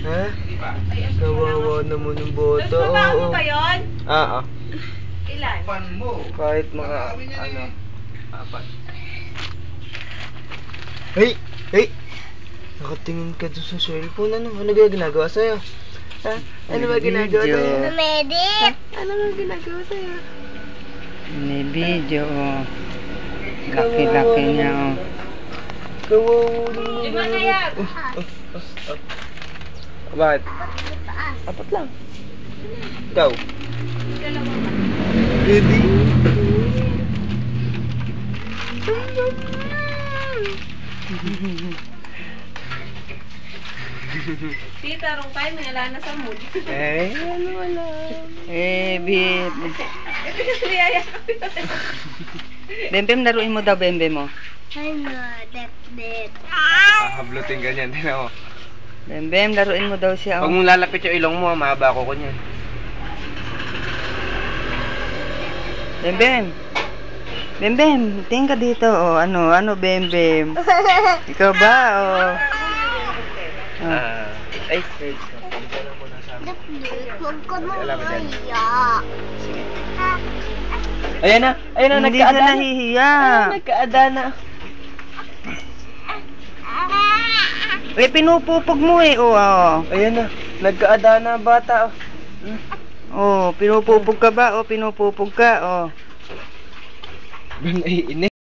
Ha? Kawawa naman yung bata. Tapos babaon mo ba yun? Oo. Ilan? Kahit mga, ano, 4. Hey! Hey! Nakatingin ka doon sa cellphone. Ano ba ginagawa sa'yo? Ha? Ano ba ginagawa sa'yo? Medit! Ano ba ginagawa sa'yo? Binibidyo, oh. Laki-laki niya, oh. Kawawa naman. Lima na yan. Bakit? 4 lang. Ikaw? Dalawa. Ready? Si tarong tayo, may ala na sa mood. Ano wala? Bim. Ito yung niyaya ko. Bembem, laruin mo daw, Bembem mo. Ano? Det. Hablutin ganyan. Tingnan mo. Bembem, laruin mo daw siya, Huwag oh. mong lalapit yung ilong mo, mahaba ko niyan. Bembem. Bembem, tingin ka dito, oh. Ano, Bembem? Ikaw ba, oh? Ay, wait. Tingnan mo na sa amin. Huwag ko mo Alam mo dyan. maya. Ayan na, Hindi siya nahihiya. Nagkaadana. Eh, pinupupog mo eh, oh. Ayan na, nagkaadana bata. Oh, pinupupog ka ba? Oh, pinupupog ka, oh. Naiinis.